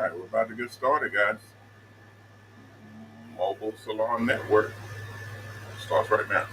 right, we're about to get started, guys. Mobile Salon Network starts right now.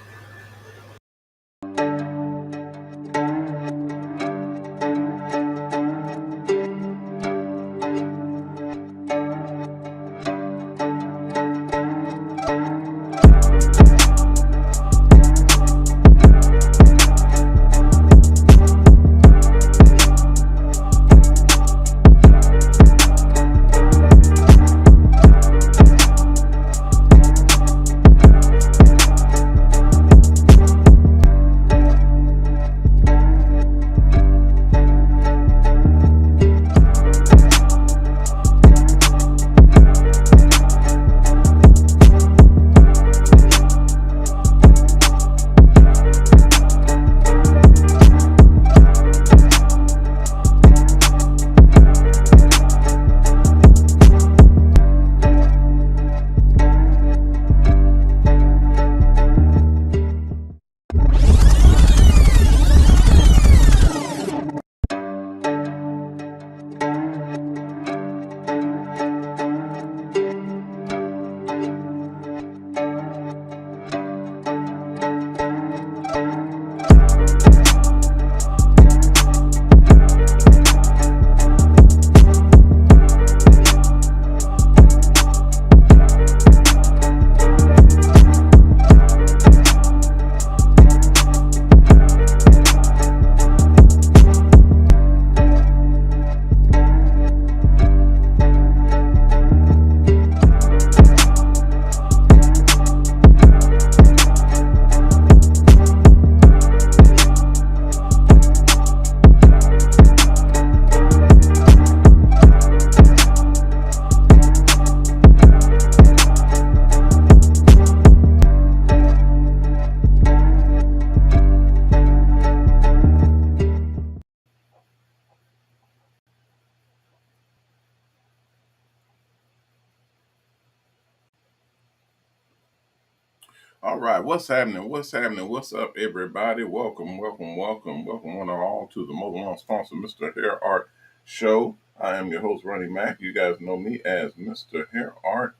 All right, what's happening? What's happening? What's up, everybody? Welcome one and all to the Mobile Salons sponsor, MrHairArt show. I am your host, Ronnie Mac. You guys know me as MrHairArt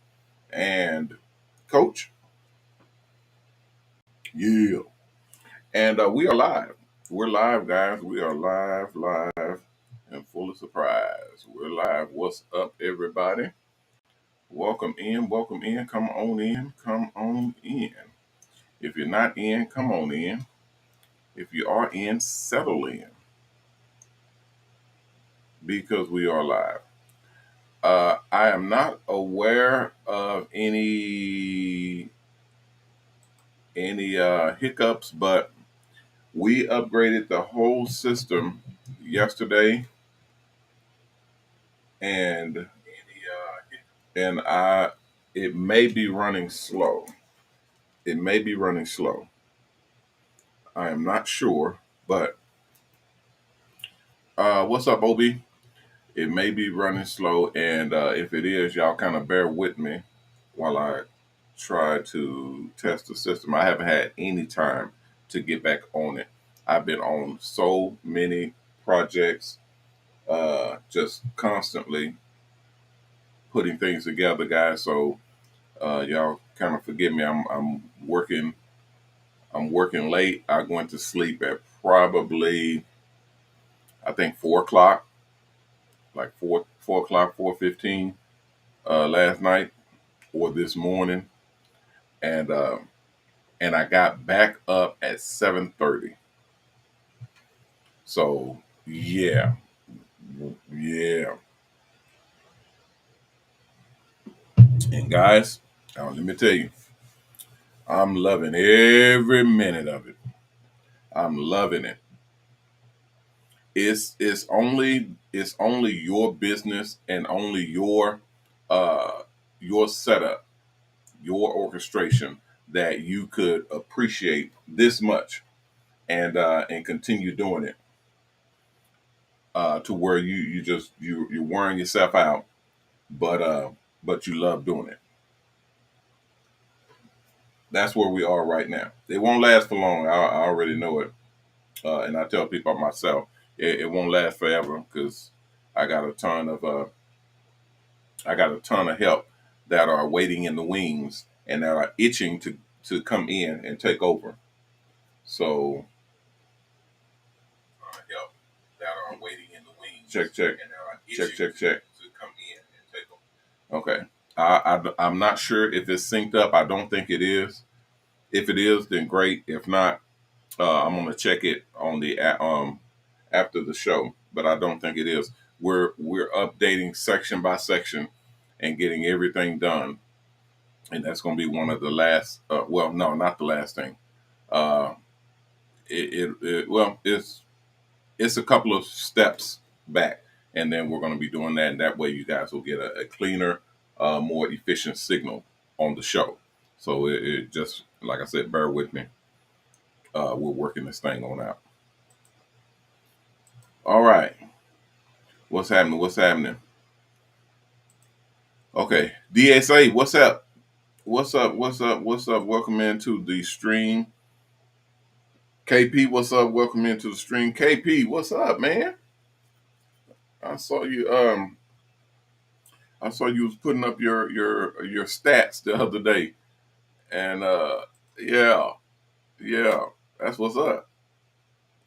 and Coach. Yeah. And we are live. We're live, guys. We are live, and full of surprise. We're live. What's up, everybody? Welcome in. Come on in. If you're not in, come on in. If you are in, settle in because we are live. I am not aware of any hiccups, but we upgraded the whole system yesterday, and I it may be running slow. It may be running slow. I am not sure, but what's up, Obi? It may be running slow, and if it is, y'all kind of bear with me while I try to test the system. I haven't had any time to get back on it. I've been on so many projects, just constantly putting things together, guys. So y'all kind of forgive me. I'm working. I'm working late. I went to sleep at probably, I think, 4 o'clock, like 4 o'clock, 4:15 last night or this morning, and I got back up at 7:30. So yeah, yeah. And guys, now let me tell you, I'm loving every minute of it. I'm loving it. It's only your business and only your setup, your orchestration that you could appreciate this much and continue doing it to where you're wearing yourself out, but you love doing it. That's where we are right now. It won't last for long. I already know it, and I tell people myself, it won't last forever because I got a ton of I got a ton of help that are waiting in the wings and that are itching to come in and take over. So help that are waiting in the wings. Check, check, and that are check, check, check to come in and take over. Okay, I'm not sure if it's synced up. I don't think it is. If it is, then great. If not, I'm gonna check it on the after the show. But I don't think it is. We're updating section by section and getting everything done, and that's gonna be one of the last. Well, no, not the last thing. Uh, well, it's a couple of steps back, and then we're gonna be doing that, and that way you guys will get a cleaner, more efficient signal on the show. So it just like I said, bear with me. We're working this thing on out. All right. What's happening? What's happening? Okay. DSA, what's up? What's up? What's up? What's up? Welcome into the stream. KP, what's up? Welcome into the stream. KP, what's up, man? I saw you I saw you was putting up your stats the other day. And yeah, yeah. That's what's up.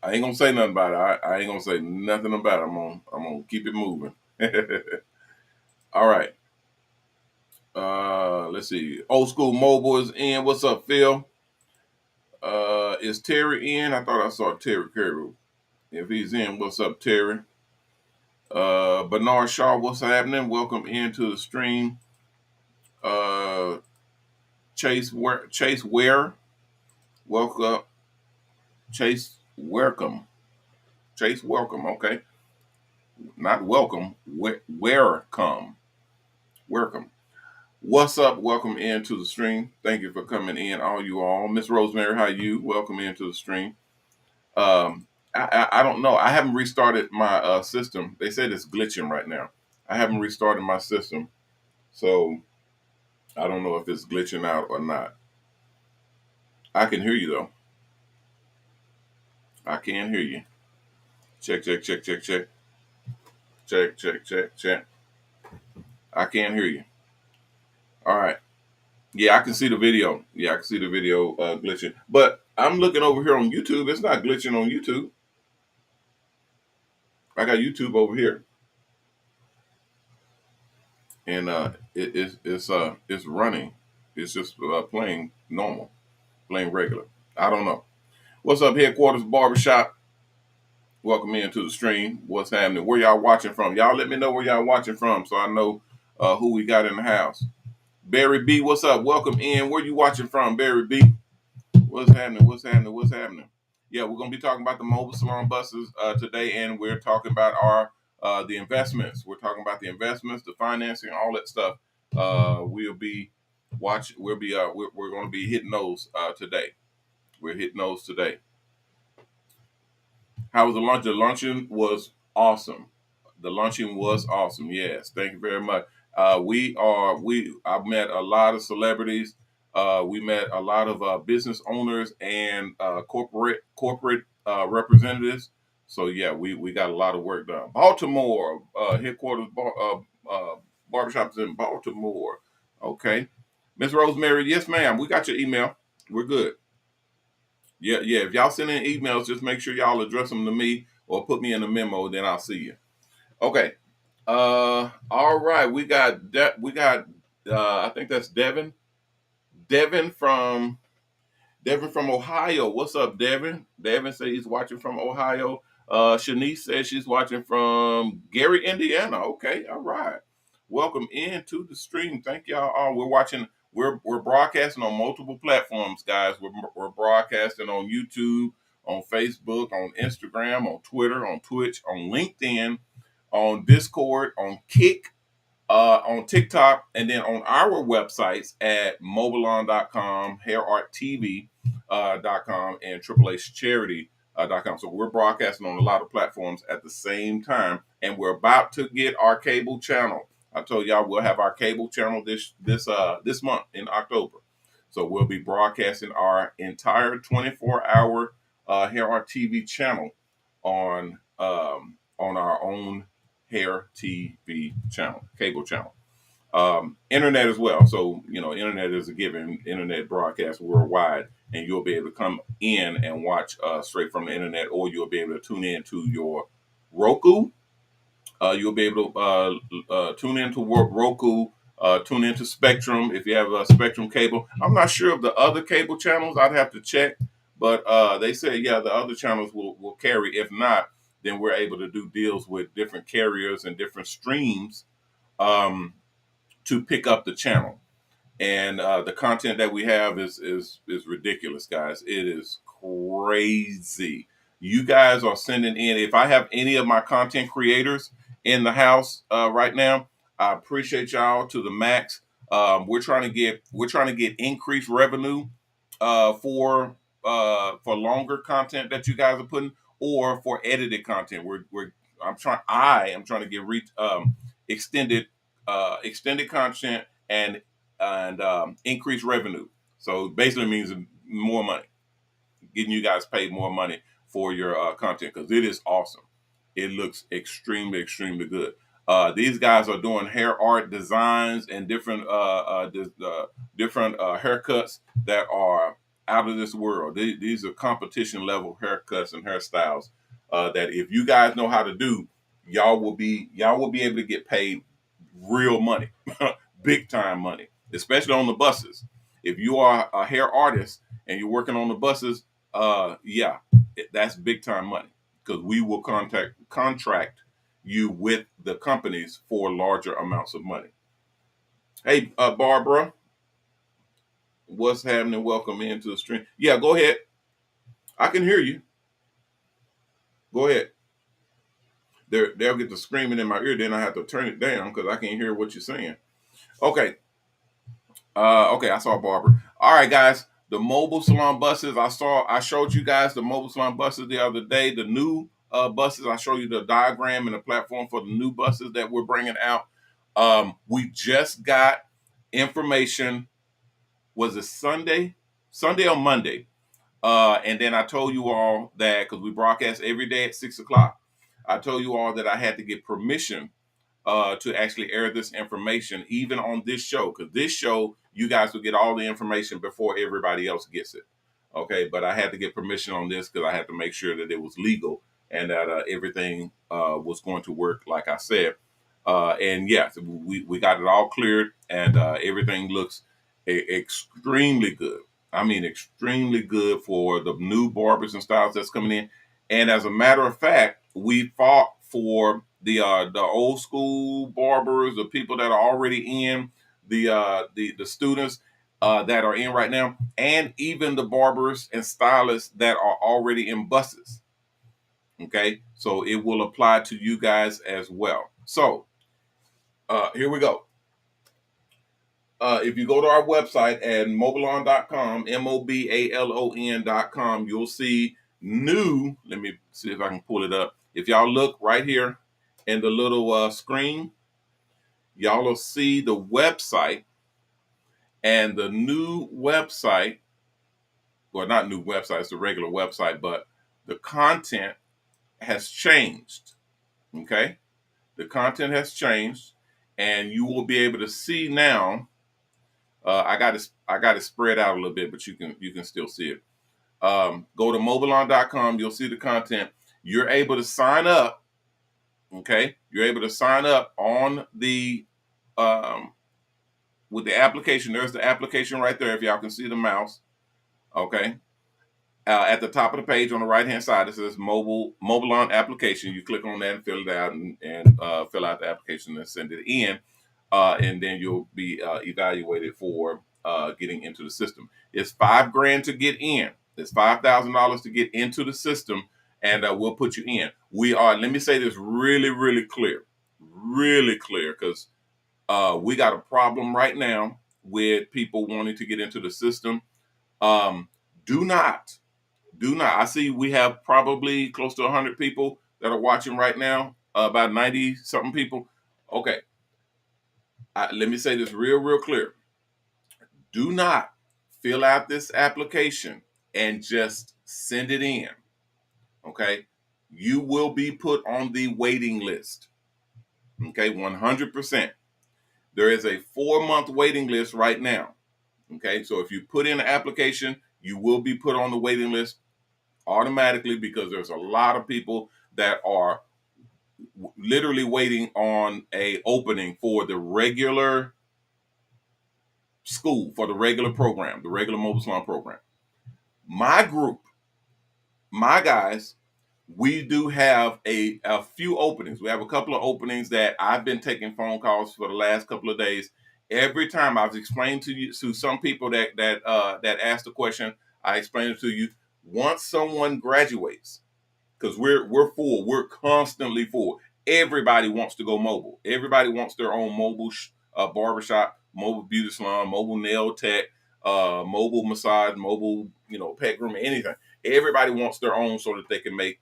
I ain't gonna say nothing about it. I ain't gonna say nothing about it. I'm gonna keep it moving. All right. Let's see. Old School Mobile is in. What's up, Phil? Is Terry in? I thought I saw Terry Carroll. If he's in, what's up, Terry? Bernard Shaw, what's happening? Welcome into the stream. Uh, Chase Ware, welcome. Chase, welcome. Chase, welcome. Okay, not welcome. Where come? Welcome. What's up? Welcome into the stream. Thank you for coming in, all you all. Miss Rosemary, how you? Welcome into the stream. I don't know. I haven't restarted my system. They said it's glitching right now. I haven't restarted my system, so I don't know if it's glitching out or not. I can hear you though. I can hear you. Check, check, check, check, check. Check, check, check, check. I can hear you. All right. Yeah, I can see the video. Yeah, I can see the video glitching. But I'm looking over here on YouTube. It's not glitching on YouTube. I got YouTube over here, and it's running. It's just playing normal, playing regular. I don't know. What's up, Headquarters Barbershop? Welcome into the stream. What's happening? Where y'all watching from? Y'all let me know where y'all watching from so I know who we got in the house. Barry B, what's up? Welcome in. Where you watching from, Barry B? What's happening? What's happening? What's happening? Yeah, we're gonna be talking about the Mobile Salon Buses today, and we're talking about our the investments. We're talking about the investments, the financing, all that stuff. We'll be watching. We're going to be hitting those today. We're hitting those today. How was the lunch? The luncheon was awesome. The luncheon was awesome. Yes, thank you very much. I've met a lot of celebrities. We met a lot of business owners and corporate representatives. So yeah, we got a lot of work done. Baltimore headquarters barbershops in Baltimore. Okay, Miss Rosemary. Yes, ma'am. We got your email. We're good. Yeah, yeah. If y'all send in emails, just make sure y'all address them to me or put me in a memo. Then I'll see you. Okay. All right. I think that's Devin. Devin from Devin from Ohio. What's up, Devin? Devin says he's watching from Ohio. Shanice says she's watching from Gary, Indiana. Okay, all right. Welcome into the stream. Thank y'all all. We're watching. We're broadcasting on multiple platforms, guys. We're broadcasting on YouTube, on Facebook, on Instagram, on Twitter, on Twitch, on LinkedIn, on Discord, on Kick, on TikTok, and then on our websites at mobilon.com, hairarttv.com, and triplehcharity.com. So we're broadcasting on a lot of platforms at the same time, and we're about to get our cable channel. I told y'all we'll have our cable channel this month in October. So we'll be broadcasting our entire 24-hour Hair Art TV channel on our own Hair TV channel, cable channel. Internet as well. So, internet is a given, internet broadcast worldwide, and you'll be able to come in and watch straight from the internet, or you'll be able to tune in to your Roku. You'll be able to tune into Roku, tune into Spectrum if you have a Spectrum cable. I'm not sure of the other cable channels. I'd have to check, but they said, yeah, the other channels will carry. If not, then we're able to do deals with different carriers and different streams um, to pick up the channel. And the content that we have is ridiculous, guys. It is crazy. You guys are sending in. If I have any of my content creators in the house right now, I appreciate y'all to the max. We're trying to get increased revenue for longer content that you guys are putting, or for edited content. I am trying to get extended extended content and increase revenue. So basically means more money, getting you guys paid more money for your content, because it is awesome. It looks extremely, extremely good. These guys are doing hair art designs and different haircuts that are out of this world. These are competition level haircuts and hairstyles that if you guys know how to do, y'all will be able to get paid real money, big time money, especially on the buses. If you are a hair artist and you're working on the buses, yeah, that's big time money, because we will contract you with the companies for larger amounts of money. Hey, Barbara, what's happening? Welcome into the stream. Yeah, go ahead. I can hear you. Go ahead. They'll get the screaming in my ear. Then I have to turn it down because I can't hear what you're saying. Okay. Okay, I saw Barber. All right, guys. The mobile salon buses. I showed you guys the mobile salon buses the other day. The new buses. I showed you the diagram and the platform for the new buses that we're bringing out. We just got information. Was it Sunday? Sunday or Monday? And then I told you all that, because we broadcast every day at 6 o'clock. I told you all that I had to get permission to actually air this information, even on this show, because this show, you guys will get all the information before everybody else gets it. Okay, but I had to get permission on this because I had to make sure that it was legal and that everything was going to work like I said. And yeah, so we got it all cleared, and everything looks extremely good. I mean, extremely good for the new barbers and styles that's coming in. And as a matter of fact, we fought for the old school barbers, the people that are already in, the students that are in right now, and even the barbers and stylists that are already in buses. Okay, so it will apply to you guys as well. So here we go. If you go to our website at mobalon.com, mobalon.com, you'll see new. Let me see if I can pull it up. If y'all look right here in the little screen, y'all will see the website, and the new website, well, not new website, it's the regular website, but the content has changed. Okay? The content has changed, and you will be able to see now. I got it spread out a little bit, but you can still see it. Go to mobalon.com. You'll see the content. You're able to sign up. Okay, you're able to sign up on the with the application. There's the application right there. If y'all can see the mouse. Okay. At the top of the page on the right hand side, it says Mobalon application. You click on that and fill it out, and fill out the application and send it in. And then you'll be evaluated for getting into the system. It's $5,000 to get in. It's $5,000 to get into the system, and we'll put you in. We are. Let me say this really, really clear, because we got a problem right now with people wanting to get into the system. Um, do not. I see we have probably close to 100 people that are watching right now. About 90 something people. Okay. Let me say this real clear. Do not fill out this application and just send it in. Okay. You will be put on the waiting list. Okay. 100%. There is a 4-month waiting list right now. Okay, so if you put in an application, you will be put on the waiting list automatically because there's a lot of people that are literally waiting on a opening for the regular school, for the regular program, the regular mobile salon program. My group, my guys, we do have a few openings. We have a couple of openings that I've been taking phone calls for the last couple of days. Every time I've explained to you, to some people that asked the question, I explained it to you. Once someone graduates, because we're full, we're constantly full. Everybody wants to go mobile. Everybody wants their own mobile barbershop, mobile beauty salon, mobile nail tech, mobile massage, mobile pet grooming, anything. Everybody wants their own so that they can make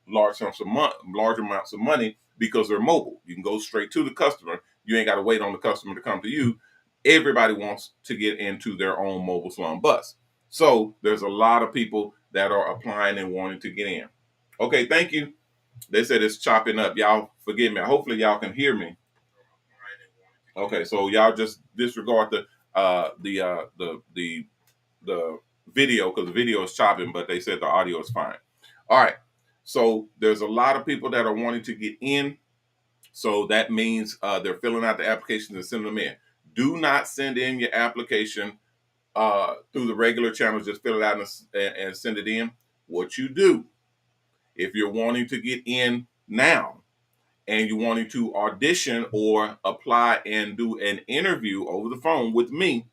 large amounts of money because they're mobile. You can go straight to the customer. You ain't got to wait on the customer to come to you. Everybody wants to get into their own mobile salon bus. So there's a lot of people that are applying and wanting to get in. Okay, thank you. They said it's chopping up. Y'all forgive me. Hopefully y'all can hear me. Okay, so y'all just disregard the video because the video is chopping, but they said the audio is fine. All right. So there's a lot of people that are wanting to get in. So that means they're filling out the applications and sending them in. Do not send in your application through the regular channels. Just fill it out and send it in. What you do, if you're wanting to get in now and you're wanting to audition or apply and do an interview over the phone with me,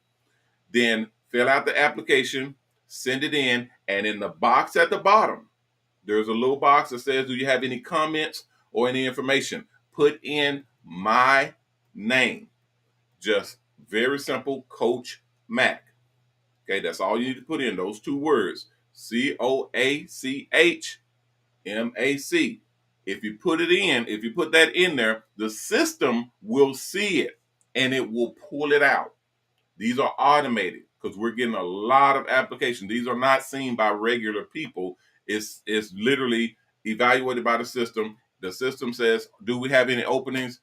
then fill out the application, send it in, and in the box at the bottom, there's a little box that says, do you have any comments or any information? Put in my name. Just very simple, Coach Mac. Okay, that's all you need to put in, those two words, COACH MAC. If you put it in, if you put that in there, the system will see it and it will pull it out. These are automated because we're getting a lot of applications. These are not seen by regular people. It's literally evaluated by the system. The system says, do we have any openings?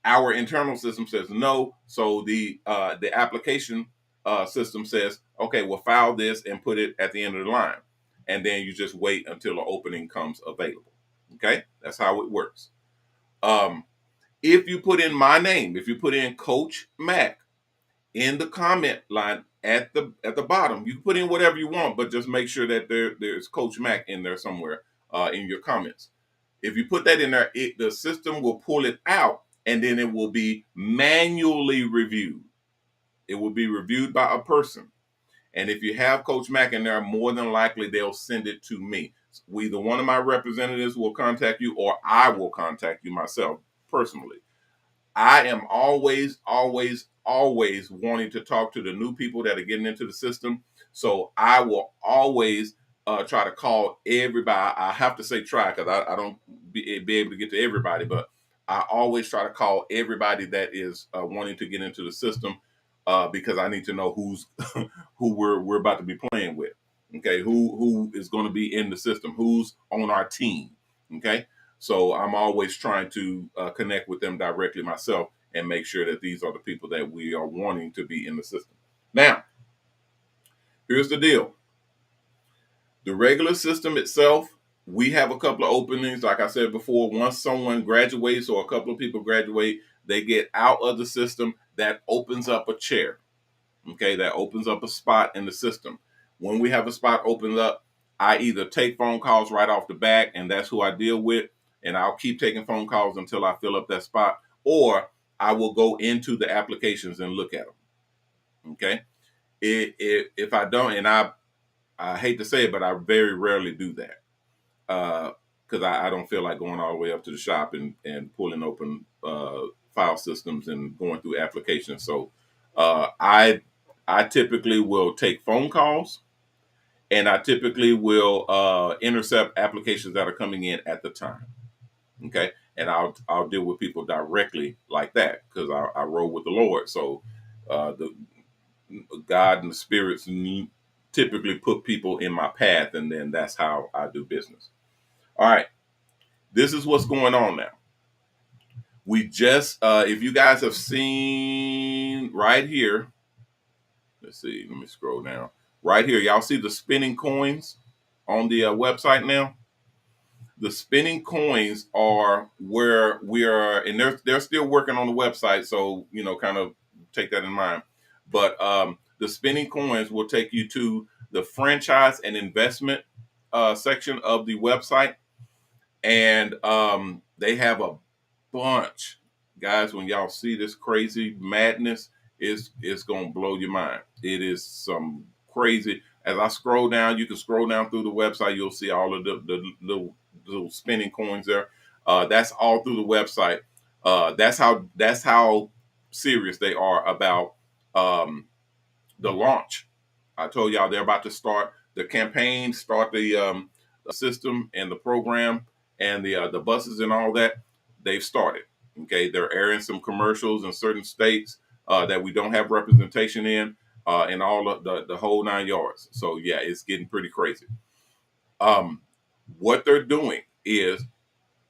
Our internal system says no. So the application system says, okay, we'll file this and put it at the end of the line. And then you just wait until the opening comes available. Okay, that's how it works. If you put in my name, if you put in Coach Mac in the comment line at the bottom, you can put in whatever you want, but just make sure that there's Coach Mac in there somewhere in your comments. If you put that in there, the system will pull it out and then it will be manually reviewed. It will be reviewed by a person. And if you have Coach Mac in there, more than likely they'll send it to me. Either one of my representatives will contact you or I will contact you myself personally. I am always wanting to talk to the new people that are getting into the system. So I will always try to call everybody. I have to say try because I don't be able to get to everybody, but I always try to call everybody that is wanting to get into the system because I need to know who's who we're about to be playing with. Okay, who is going to be in the system, who's on our team. Okay, so I'm always trying to connect with them directly myself and make sure that these are the people that we are wanting to be in the system. Now, here's the deal. The regular system itself, we have a couple of openings. Like I said before, once someone graduates or a couple of people graduate, they get out of the system. That opens up a chair. Okay, that opens up a spot in the system. When we have a spot opened up, I either take phone calls right off the bat, and that's who I deal with, and I'll keep taking phone calls until I fill up that spot, or I will go into the applications and look at them. Okay, if I don't, and I hate to say it, but I very rarely do that because I don't feel like going all the way up to the shop and pulling open file systems and going through applications. So I typically will take phone calls, and I typically will intercept applications that are coming in at the time. Okay, and I'll deal with people directly like that because I roll with the Lord. So the God and the spirits typically put people in my path, and then that's how I do business. All right, this is what's going on now. We just, if you guys have seen right here, let's see, let me scroll down. Right here, y'all see the spinning coins on the website now? The spinning coins are where we are, and they're still working on the website, so kind of take that in mind. But the spinning coins will take you to the franchise and investment section of the website, and they have a bunch, guys. When y'all see this crazy madness, it's gonna blow your mind. It is some crazy. As I scroll down, you can scroll down through the website. You'll see all of the little spinning coins there. That's all through the website. That's how serious they are about the launch. I told y'all they're about to start the campaign, start the system and the program and the buses and all that. They've started. Okay, they're airing some commercials in certain states that we don't have representation in, and all of the whole 9 yards. So yeah, it's getting pretty crazy. Um, what they're doing is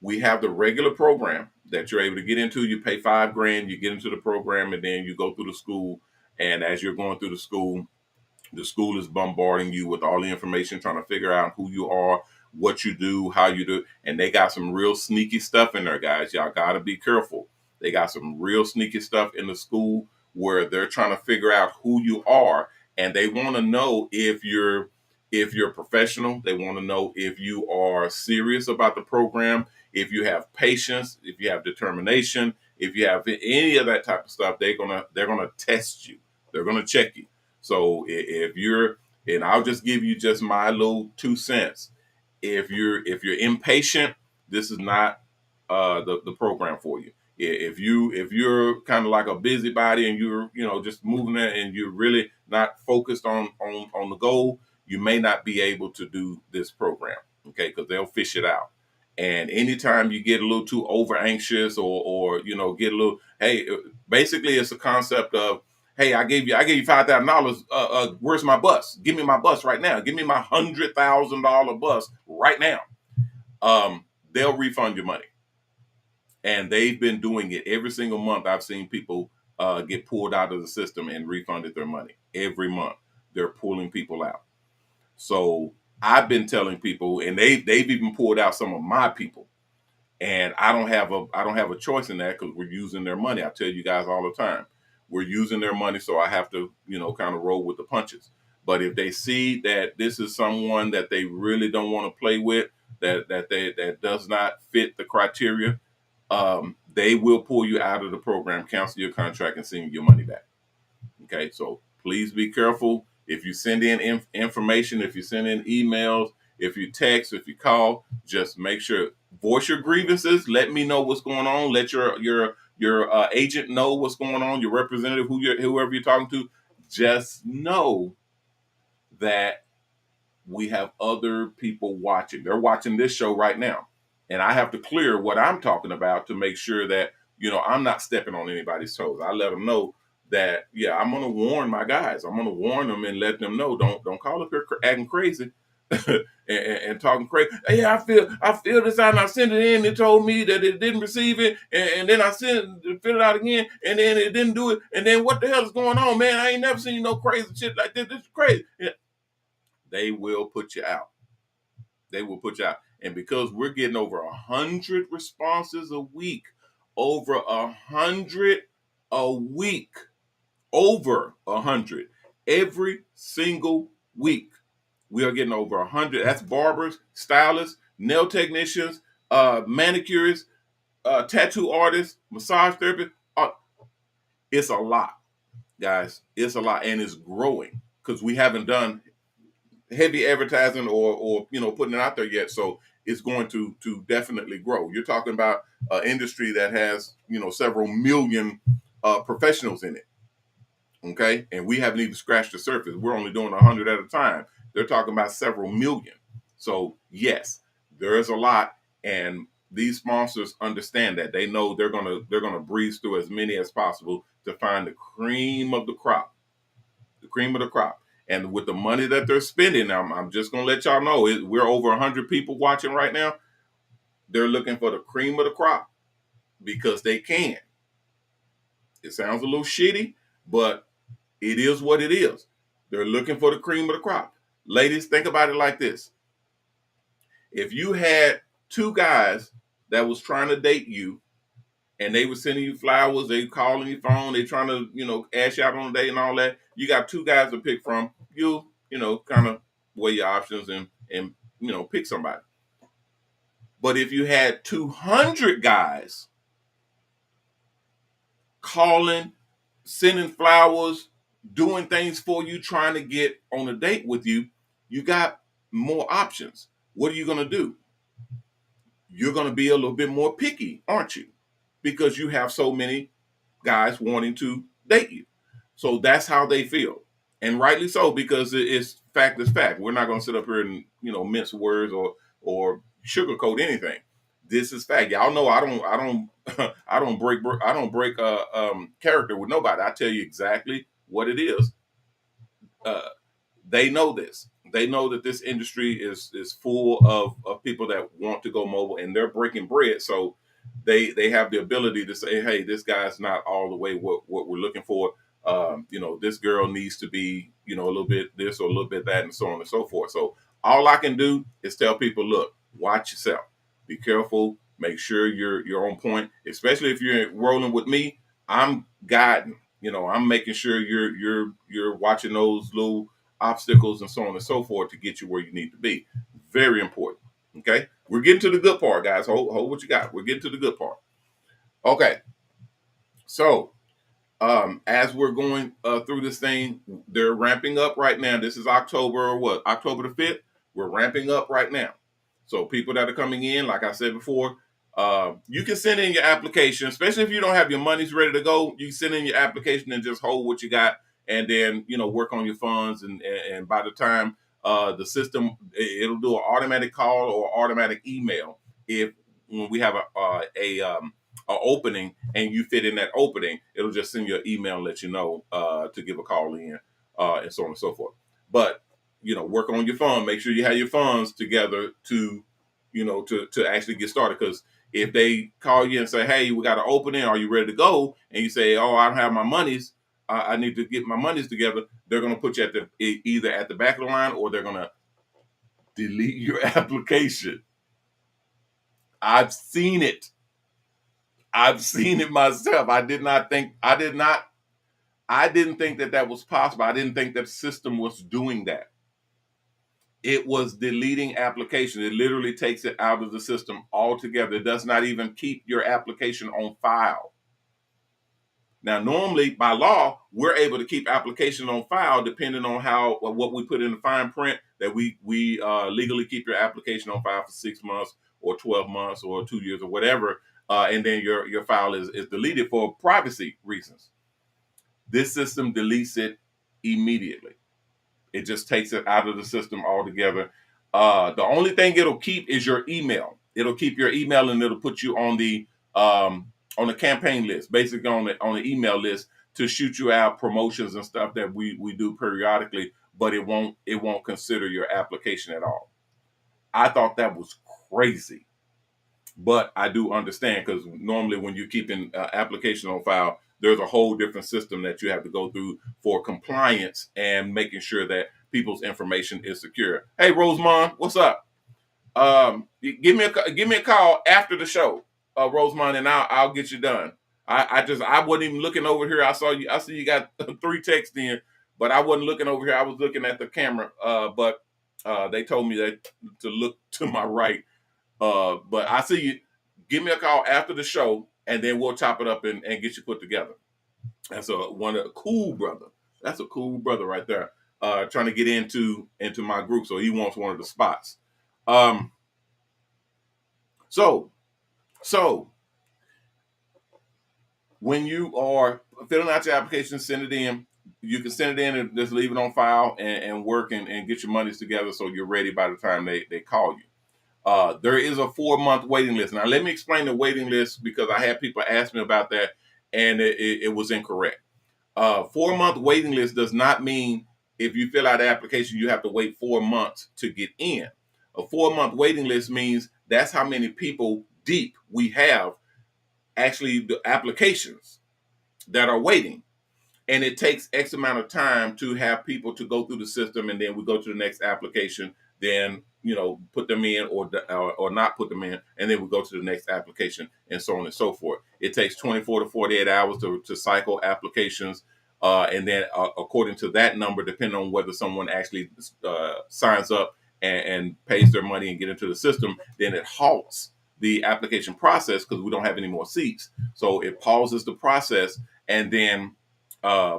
we have the regular program that you're able to get into. You pay $5,000, you get into the program, and then you go through the school. And as you're going through the school is bombarding you with all the information, trying to figure out who you are, what you do, how you do. And they got some real sneaky stuff in there, guys. Y'all got to be careful. They got some real sneaky stuff in the school where they're trying to figure out who you are, and they want to know if you're professional. They want to know if you are serious about the program, if you have patience, if you have determination, if you have any of that type of stuff. They're gonna test you. They're gonna check you. So if you're, and I'll just give you just my little 2 cents. If you're impatient, this is not the program for you. If you're kind of like a busybody and you're just moving there and you're really not focused on the goal, you may not be able to do this program. Okay, because they'll fish it out. And anytime you get a little too over anxious or get a little, hey, basically it's a concept of, hey, I gave you $5,000. Where's my bus? Give me my bus right now. Give me my $100,000 bus right now. They'll refund your money, and they've been doing it every single month. I've seen people get pulled out of the system and refunded their money every month. They're pulling people out. So I've been telling people, and they've even pulled out some of my people. And I don't have a choice in that because we're using their money. I tell you guys all the time, we're using their money, so I have to kind of roll with the punches. But if they see that this is someone that they really don't want to play with, that does not fit the criteria, they will pull you out of the program, cancel your contract, and send you your money back. Okay, so please be careful. If you send in information, if you send in emails, if you text, if you call, just make sure, voice your grievances. Let me know what's going on. Let your agent know what's going on. Your representative, whoever you're talking to, just know that we have other people watching. They're watching this show right now, and I have to clear what I'm talking about to make sure that I'm not stepping on anybody's toes. I let them know that, yeah, I'm gonna warn my guys. I'm gonna warn them and let them know, don't call up here acting crazy and talking crazy. Hey, I feel this out, and I sent it in. They told me that it didn't receive it, and then I fill it out again, and then it didn't do it. And then what the hell is going on, man? I ain't never seen no crazy shit like this. This is crazy. Yeah. They will put you out. They will put you out. And because we're getting over 100 responses a week, over 100 a week, over 100 every single week, we are getting over 100. That's barbers, stylists, nail technicians, manicurists, tattoo artists, massage therapists. It's a lot, guys. It's a lot, and it's growing because we haven't done heavy advertising or putting it out there yet. So it's going to definitely grow. You're talking about an industry that has several million professionals in it. Okay, and we haven't even scratched the surface. We're only doing 100 at a time. They're talking about several million. So yes, there is a lot, and these sponsors understand that. They know they're gonna breeze through as many as possible to find the cream of the crop, the cream of the crop. And with the money that they're spending, I'm just gonna let y'all know, we're over 100 people watching right now. They're looking for the cream of the crop. because they can. It sounds a little shitty, but it is what it is. They're looking for the cream of the crop. Ladies, think about it like this. If you had two guys that was trying to date you and they were sending you flowers, they calling your phone, they trying to, ask you out on a date and all that, you got two guys to pick from, kind of weigh your options and pick somebody. But if you had 200 guys calling, sending flowers, doing things for you, trying to get on a date with you, you got more options. What are you going to do? You're going to be a little bit more picky, aren't you? Because you have so many guys wanting to date you. So that's how they feel. And rightly so, because it's fact is fact. We're not going to sit up here and, mince words or sugarcoat anything. This is fact. Y'all know I don't I don't break character with nobody. I tell you exactly what it is. They know this. They know that this industry is full of people that want to go mobile, and they're breaking bread. So they have the ability to say, hey, this guy's not all the way what we're looking for. This girl needs to be, a little bit this or a little bit that, and so on and so forth. So all I can do is tell people, look, watch yourself. Be careful. Make sure you're on point, especially if you're rolling with me. I'm guiding. I'm making sure you're watching those little obstacles and so on and so forth to get you where you need to be. Very important. Okay, we're getting to the good part, guys. Hold what you got. We're getting to the good part. Okay, so as we're going through this thing, they're ramping up right now. This is October or what? October the 5th. We're ramping up right now. So people that are coming in, like I said before, you can send in your application, especially if you don't have your monies ready to go. You send in your application and just hold what you got, and then work on your funds. And by the time the system, it'll do an automatic call or automatic email if when we have a opening and you fit in that opening, it'll just send you an email and let you know to give a call in and so on and so forth. But work on your fund. Make sure you have your funds together to to actually get started. Because if they call you and say, hey, we got an opening, are you ready to go? And you say, oh, I don't have my monies, I need to get my monies together. They're going to put you at either at the back of the line, or they're going to delete your application. I've seen it. I've seen it myself. I didn't think that was possible. I didn't think that system was doing that. It was deleting applications. It literally takes it out of the system altogether. It does not even keep your application on file. Now, normally by law, we're able to keep application on file depending on what we put in the fine print, that we legally keep your application on file for 6 months or 12 months or 2 years or whatever. And then your file is deleted for privacy reasons. This system deletes it immediately. It just takes it out of the system altogether. The only thing it'll keep is your email. It'll keep your email, and it'll put you on the campaign list, basically on the email list, to shoot you out promotions and stuff that we do periodically. But it won't consider your application at all. I thought that was crazy, but I do understand, because normally when you're keeping application on file, there's a whole different system that you have to go through for compliance and making sure that people's information is secure. Hey, Rosemond, what's up? Give me a call after the show, Rosemond, and I'll get you done. I wasn't even looking over here. I see you got 3 texts in, but I wasn't looking over here. I was looking at the camera. But they told me that to look to my right. But I see you. Give me a call after the show, and then we'll chop it up and get you put together. That's a cool brother. That's a cool brother right there. Trying to get into my group, so he wants one of the spots. So when you are filling out your application, send it in. You can send it in and just leave it on file and work and get your monies together so you're ready by the time they call you. There is a 4-month waiting list. Now, let me explain the waiting list, because I had people ask me about that, and it was incorrect. 4-month waiting list does not mean if you fill out the application, you have to wait 4 months to get in. A 4-month waiting list means that's how many people deep we have actually the applications that are waiting. And it takes X amount of time to have people to go through the system, and then we go to the next application, then put them in or not put them in, and then we go to the next application, and so on and so forth. It takes 24 to 48 hours to cycle applications, and then according to that number, depending on whether someone actually signs up and pays their money and get into the system, then it halts the application process because we don't have any more seats. So it pauses the process and then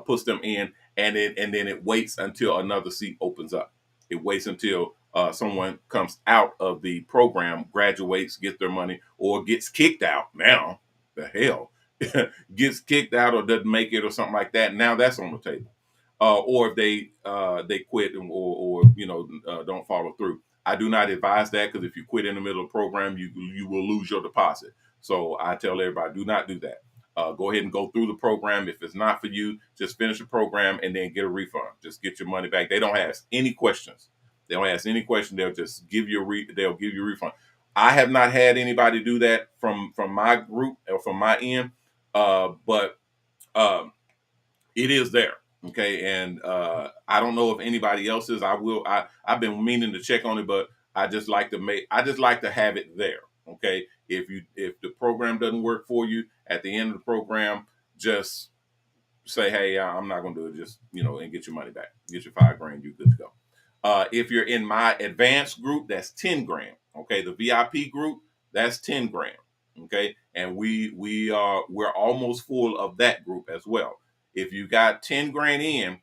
puts them in, and then it waits until another seat opens up. It waits until someone comes out of the program, graduates, gets their money, or gets kicked out. Now, the hell, gets kicked out or doesn't make it or something like that. Now that's on the table. Or if they quit or don't follow through. I do not advise that, because if you quit in the middle of the program, you will lose your deposit. So I tell everybody, do not do that. Go ahead and go through the program. If it's not for you, just finish the program and then get a refund. Just get your money back. They don't ask any questions. They don't ask any question. They'll just give you they'll give you a refund. I have not had anybody do that from my group or from my end, but it is there. Okay, and I don't know if anybody else is. I've been meaning to check on it, but I just like to have it there. Okay, if the program doesn't work for you at the end of the program, just say, hey, I'm not going to do it. Just and get your money back. Get your $5,000. You're good to go. If you're in my advanced group, that's 10 grand. Okay, the VIP group, that's 10 grand. Okay, and we're almost full of that group as well. If you got 10 grand in,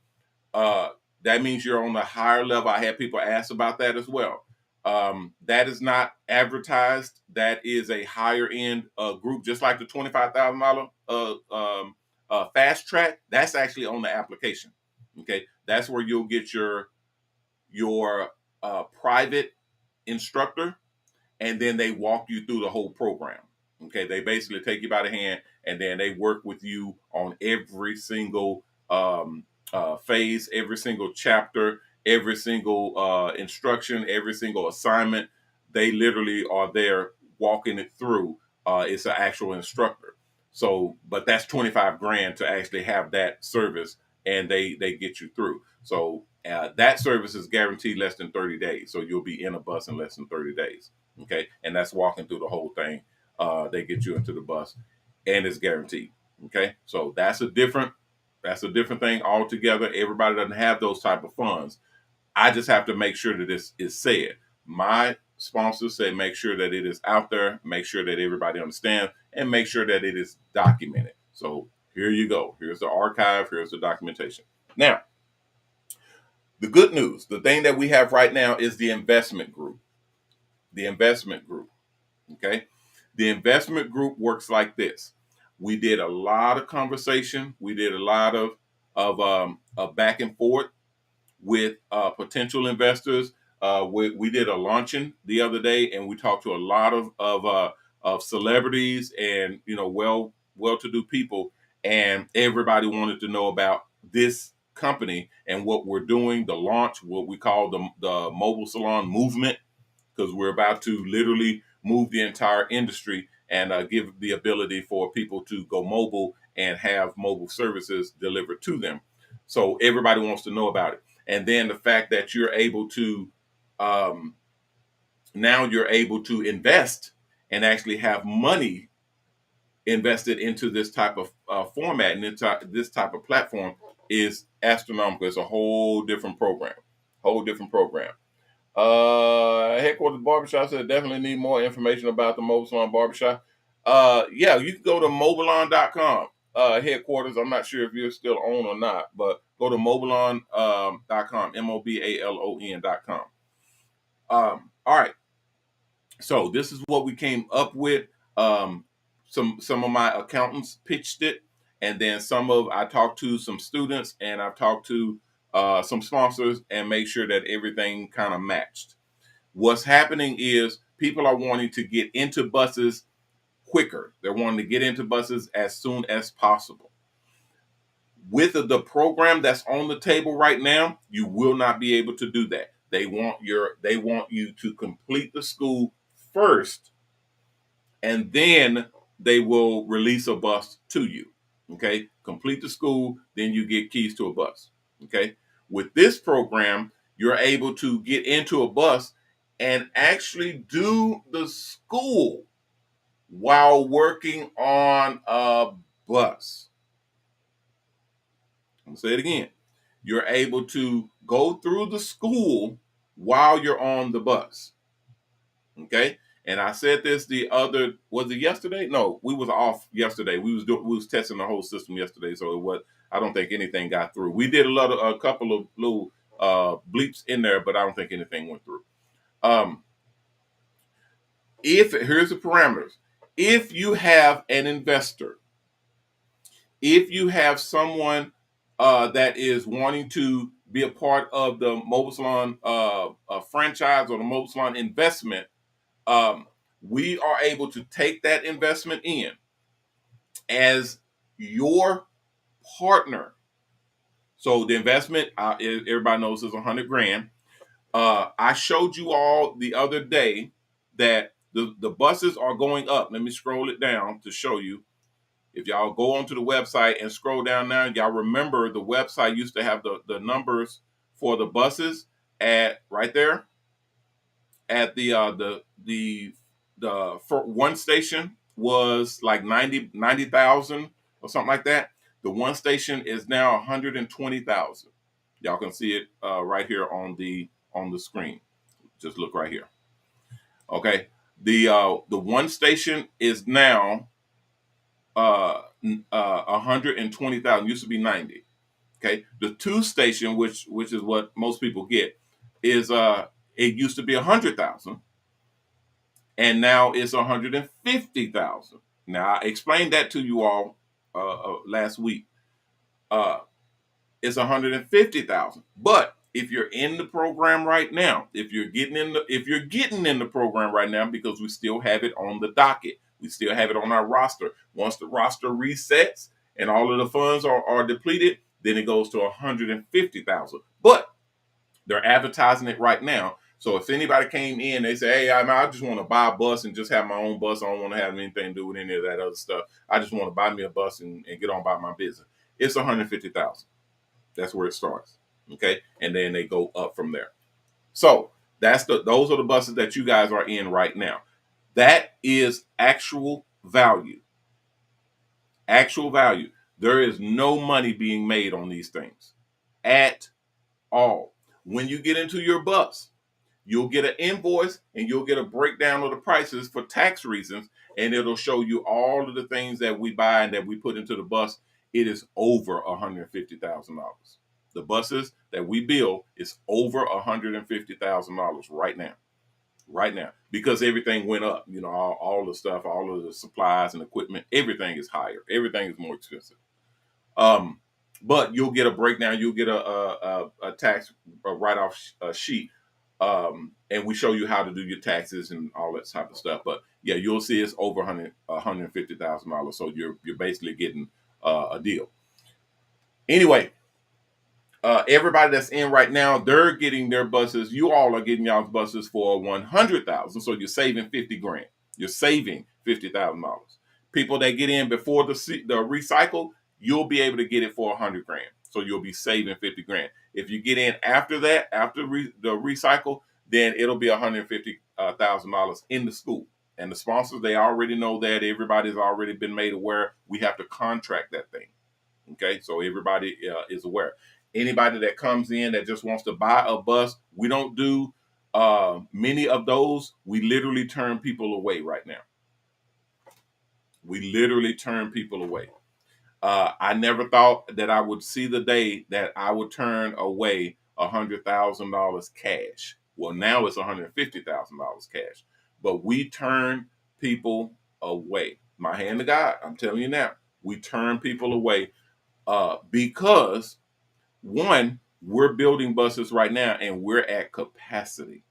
that means you're on a higher level. I had people ask about that as well. That is not advertised. That is a higher end group, just like the $25,000 fast track. That's actually on the application. Okay, that's where you'll get your private instructor, and then they walk you through the whole program. Okay, they basically take you by the hand, and then they work with you on every single phase, every single chapter, every single instruction, every single assignment. They literally are there walking it through. It's an actual instructor. So, but that's 25 grand to actually have that service, and they get you through. So that service is guaranteed less than 30 days. So you'll be in a bus in less than 30 days. Okay, and that's walking through the whole thing. They get you into the bus, and it's guaranteed. Okay, so that's a different thing altogether. Everybody doesn't have those type of funds. I just have to make sure that this is said. My sponsors say make sure that it is out there, make sure that everybody understands, and make sure that it is documented. So here you go. Here's the archive. Here's the documentation. Now, the good news, the thing that we have right now is the investment group. The investment group. Okay. The investment group works like this. We did a lot of conversation. We did a lot of back and forth with potential investors. We did a luncheon the other day, and we talked to a lot of celebrities and well-to-do people, and everybody wanted to know about this company and what we're doing, the launch, what we call the mobile salon movement, because we're about to literally move the entire industry and give the ability for people to go mobile and have mobile services delivered to them. So everybody wants to know about it. And then the fact that you're able to now you're able to invest and actually have money invested into this type of format and this type of platform is astronomical. It's a whole different program. Headquarters Barbershop said definitely need more information about the Mobile Salon Barbershop. Yeah, you can go to mobilon.com. Headquarters, I'm not sure if you're still on or not, but go to mobilon.com, mobalon.com. All right. So this is what we came up with. Some of my accountants pitched it, and then I talked to some students, and I've talked to some sponsors and make sure that everything kind of matched. What's happening is people are wanting to get into buses quicker. They're wanting to get into buses as soon as possible. With the program that's on the table right now, you will not be able to do that. They want you to complete the school first, and then they will release a bus to you. Okay, complete the school, then you get keys to a bus. Okay, with this program, you're able to get into a bus and actually do the school while working on a bus. I'm gonna say it again. You're able to go through the school while you're on the bus. Okay. And I said this was it yesterday? No, we was off yesterday. We was testing the whole system yesterday, so I don't think anything got through. We did a couple of little bleeps in there, but I don't think anything went through. Um, if here's the parameters. If you have an investor, if you have someone that is wanting to be a part of the Mobile Salon franchise or the Mobile Salon investment, we are able to take that investment in as your partner. So the investment, everybody knows, is 100 grand. I showed you all the other day that the buses are going up. Let me scroll it down to show you. If y'all go onto the website and scroll down now, y'all remember the website used to have the numbers for the buses at right there at the for one station was like 90,000 or something like that. The one station is now 120,000. Y'all can see it right here on the screen. Just look right here. Okay. The one station is now 120,000. Used to be 90. Okay. The two station, which is what most people get, is it used to be 100,000, and now it's 150,000. Now I explained that to you all last week. Uh, it's 150,000. But if you're in the program right now, if you're getting in the program right now, because we still have it on the docket, we still have it on our roster. Once the roster resets and all of the funds are depleted, then it goes to 150,000. But they're advertising it right now. So if anybody came in, they say, hey, I just want to buy a bus and just have my own bus. I don't want to have anything to do with any of that other stuff. I just want to buy me a bus and get on about my business. It's 150,000. That's where it starts. Okay. And then they go up from there. So those are the buses that you guys are in right now. That is actual value. Actual value. There is no money being made on these things at all. When you get into your bus, you'll get an invoice and you'll get a breakdown of the prices for tax reasons, and it'll show you all of the things that we buy and that we put into the bus. It is over $150,000. The buses that we build is over $150,000 right now. Right now, because everything went up, all the stuff, all of the supplies and equipment, everything is higher. Everything is more expensive. But you'll get a breakdown. You'll get a tax write-off sheet, and we show you how to do your taxes and all that type of stuff. But yeah, you'll see it's over $150,000. So you're basically getting a deal. Anyway, everybody that's in right now, they're getting their buses. You all are getting y'all's buses for 100,000. So you're saving 50 grand. You're saving $50,000. People that get in before the recycle, you'll be able to get it for 100 grand. So you'll be saving 50 grand. If you get in after that, after the recycle, then it'll be $150,000 in the school. And the sponsors, they already know that. Everybody's already been made aware. We have to contract that thing. Okay, so everybody is aware. Anybody that comes in that just wants to buy a bus, we don't do many of those. We literally turn people away right now. We literally turn people away. I never thought that I would see the day that I would turn away $100,000 cash. Well, now it's $150,000 cash, but we turn people away. My hand to God, I'm telling you now, we turn people away because one, we're building buses right now and we're at capacity.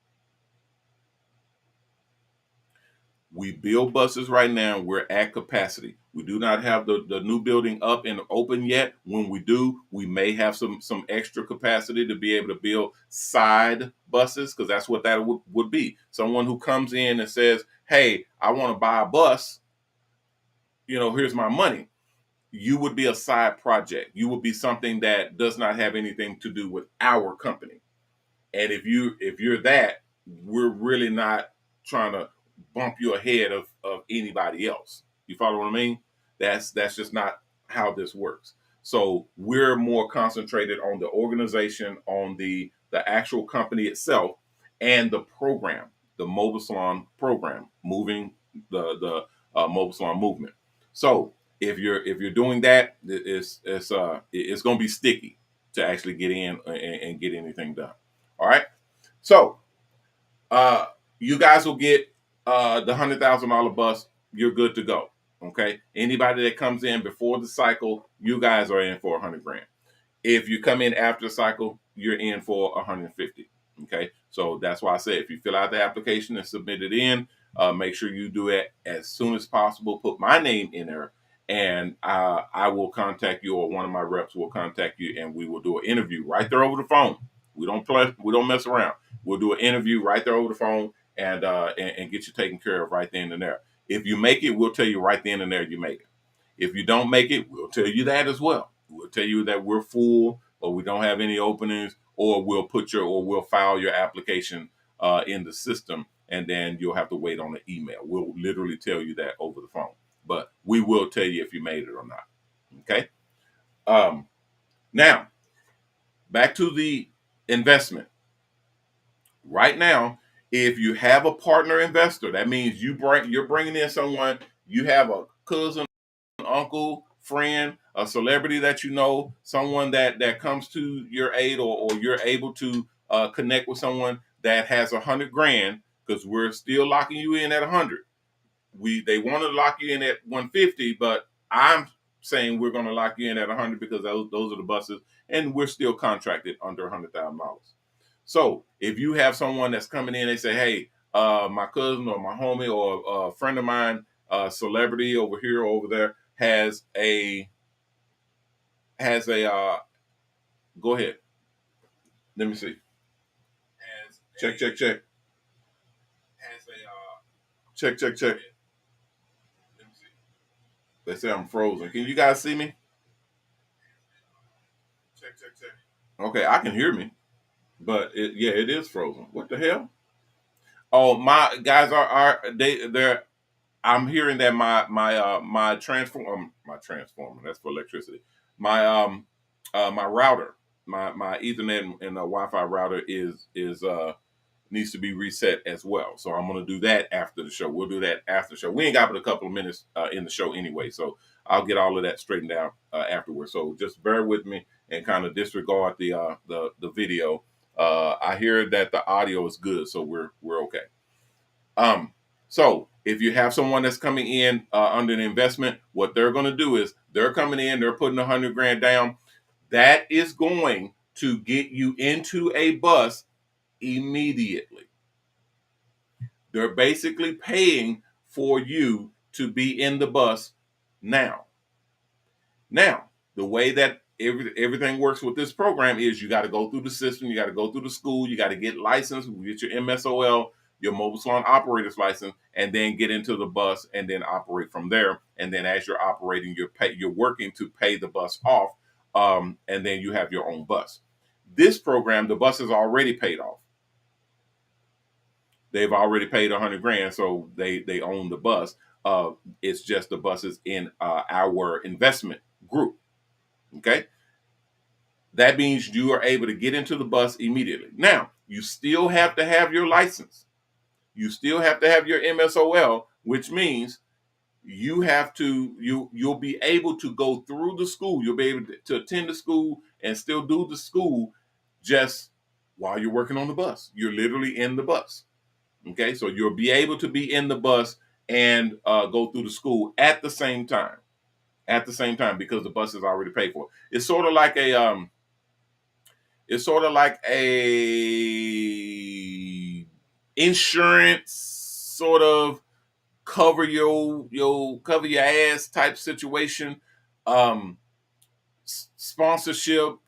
We build buses right now. We're at capacity. We do not have the new building up and open yet. When we do, we may have some extra capacity to be able to build side buses, because that's what that would be. Someone who comes in and says, hey, I want to buy a bus. here's my money. You would be a side project. You would be something that does not have anything to do with our company. And if you're that, we're really not trying to bump you ahead of anybody else. You follow what I mean? That's just not how this works. So we're more concentrated on the organization, on the actual company itself, and the program, the mobile salon program, moving the mobile salon movement. So if you're doing that, it's going to be sticky to actually get in and get anything done. All right. So uh, you guys will get the $100,000 bus. You're good to go. Okay. Anybody that comes in before the cycle, you guys are in for 100 grand. If you come in after the cycle, you're in for 150. Okay. So that's why I say if you fill out the application and submit it in, make sure you do it as soon as possible. Put my name in there, and I will contact you, or one of my reps will contact you, and we will do an interview right there over the phone. We don't play. We don't mess around. We'll do an interview right there over the phone, and get you taken care of right then and there. If you make it, we'll tell you right then and there you make it. If you don't make it, we'll tell you that as well. We'll tell you that we're full, or we don't have any openings, or we'll file your application in the system, and then you'll have to wait on the email. We'll literally tell you that over the phone, but we will tell you if you made it or not. Okay. Now back to the investment. Right now, if you have a partner investor, that means you're bringing in someone. You have a cousin, uncle, friend, a celebrity that you know, someone that comes to your aid, or you're able to connect with someone that has 100 grand, because we're still locking you in at 100. They want to lock you in at 150, but I'm saying we're going to lock you in at 100 because those are the buses, and we're still contracted under $100,000. So if you have someone that's coming in, they say, hey, my cousin or my homie or a friend of mine, celebrity over here or over there, has a go ahead. Let me see. Check. Check. Let me see. They say I'm frozen. Can you guys see me? Check. Okay, I can hear me, but it is frozen. What the hell? Oh, my guys they're I'm hearing that my transformer, that's for electricity. My router, my Ethernet and Wi-Fi router is needs to be reset as well. So I'm going to do that after the show. We'll do that after the show. We ain't got but a couple of minutes in the show anyway, so I'll get all of that straightened out afterwards. So just bear with me and kind of disregard the video. I hear that the audio is good, so we're okay. So if you have someone that's coming in under an investment, what they're going to do is they're coming in, they're putting 100 grand down. That is going to get you into a bus immediately. They're basically paying for you to be in the bus now. Now, the way that everything works with this program is you got to go through the system, you got to go through the school, you got to get licensed, get your MSOL, your mobile salon operator's license, and then get into the bus and then operate from there. And then as you're operating, you're working to pay the bus off, and then you have your own bus. This program, the bus is already paid off. They've already paid 100 grand, so they own the bus. It's just the buses in our investment group. Okay, that means you are able to get into the bus immediately. Now, you still have to have your license. You still have to have your MSOL, which means you'll be able to go through the school. You'll be able to attend the school and still do the school just while you're working on the bus. You're literally in the bus. Okay, so you'll be able to be in the bus and go through the school at the same time. At the same time, because the bus is already paid for. It's sort of like a insurance sort of cover your ass type situation. Sponsorship,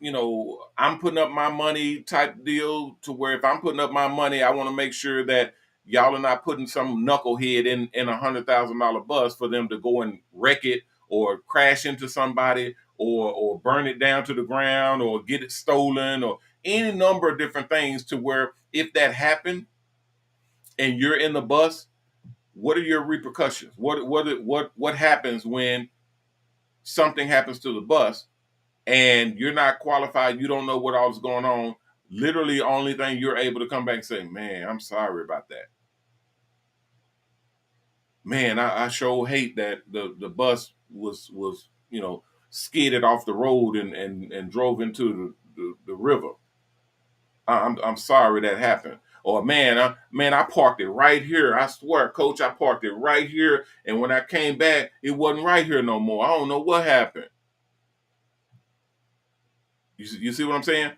I'm putting up my money type deal, to where if I'm putting up my money, I want to make sure that Y'all are not putting some knucklehead in $100,000 bus for them to go and wreck it or crash into somebody or burn it down to the ground or get it stolen or any number of different things, to where if that happened and you're in the bus, what are your repercussions? What happens when something happens to the bus and you're not qualified? You don't know what all is going on. Literally, only thing you're able to come back and say, man, I'm sorry about that. Man, I sure hate that the bus was skidded off the road and drove into the river. I'm sorry that happened. Or man, I parked it right here. I swear, coach, I parked it right here. And when I came back, it wasn't right here no more. I don't know what happened. You see what I'm saying?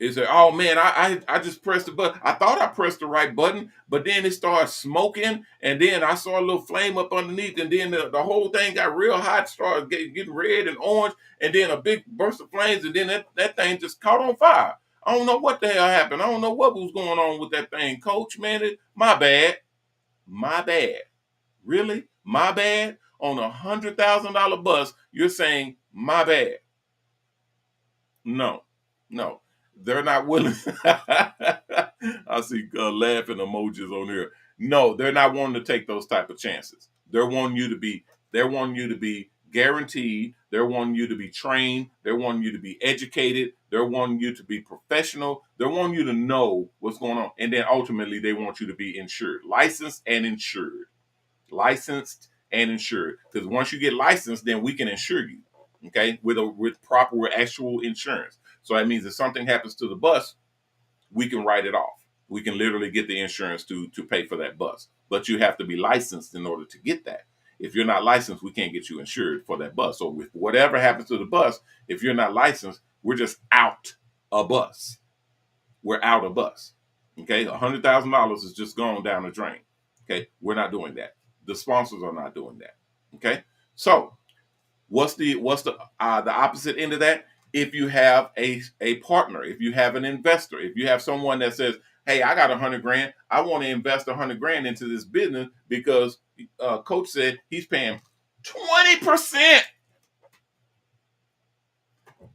It's like, oh man, I just pressed the button. I thought I pressed the right button, but then it started smoking, and then I saw a little flame up underneath, and then the whole thing got real hot, started getting red and orange, and then a big burst of flames, and then that thing just caught on fire. I don't know what the hell happened. I don't know what was going on with that thing, coach. Man, my bad. My bad. Really? My bad? On $100,000 bus, you're saying my bad. No, no, they're not willing. I see laughing emojis on here. No, they're not wanting to take those type of chances. They're wanting you to be. They're wanting you to be guaranteed. They're wanting you to be trained. They're wanting you to be educated. They're wanting you to be professional. They're wanting you to know what's going on, and then ultimately they want you to be insured, licensed and insured, licensed and insured. Because once you get licensed, then we can insure you. Okay, with proper actual insurance. So that means if something happens to the bus, we can write it off. We can literally get the insurance to pay for that bus. But you have to be licensed in order to get that. If you're not licensed, we can't get you insured for that bus. So with whatever happens to the bus, if you're not licensed, we're just out a bus. We're out a bus. Okay, $100,000 is just gone down the drain. Okay, we're not doing that. The sponsors are not doing that. Okay, so what's the opposite end of that? If you have a partner, if you have an investor, if you have someone that says, "Hey, I got 100 grand. I want to invest 100 grand into this business because coach said he's paying 20%,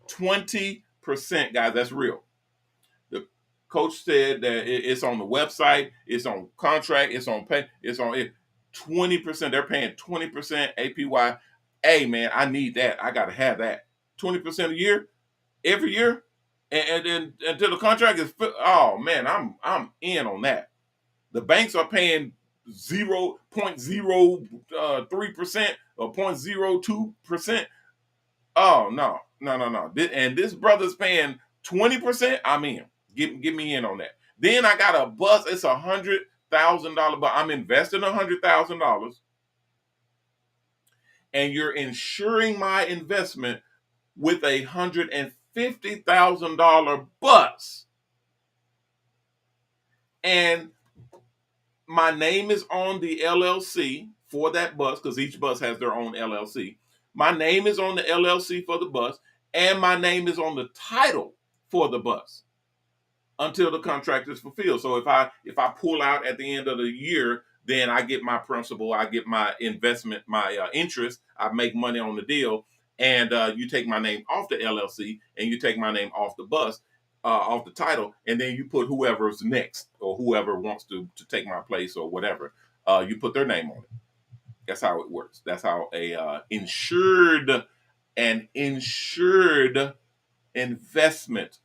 20%, guys. That's real. The coach said that it's on the website, it's on contract, it's on pay, it's on it. 20%. They're paying 20% APY. Hey man, I need that. I gotta have that. 20% a year, every year, and then until the contract is oh man, I'm in on that. The banks are paying 0.03% or 0.02%. Oh no, no, no, no. And this brother's paying 20%. I'm in. Give me in on that. Then I got a bus. It's $100,000, but I'm investing $100,000, and you're insuring my investment with $150,000 bus, and my name is on the LLC for that bus because each bus has their own LLC. My name is on the LLC for the bus, and my name is on the title for the bus until the contract is fulfilled. So if I pull out at the end of the year, then I get my principal, I get my investment, my interest, I make money on the deal, and you take my name off the LLC and you take my name off the bus, off the title, and then you put whoever's next or whoever wants to take my place or whatever, you put their name on it. That's how it works. That's how a insured investment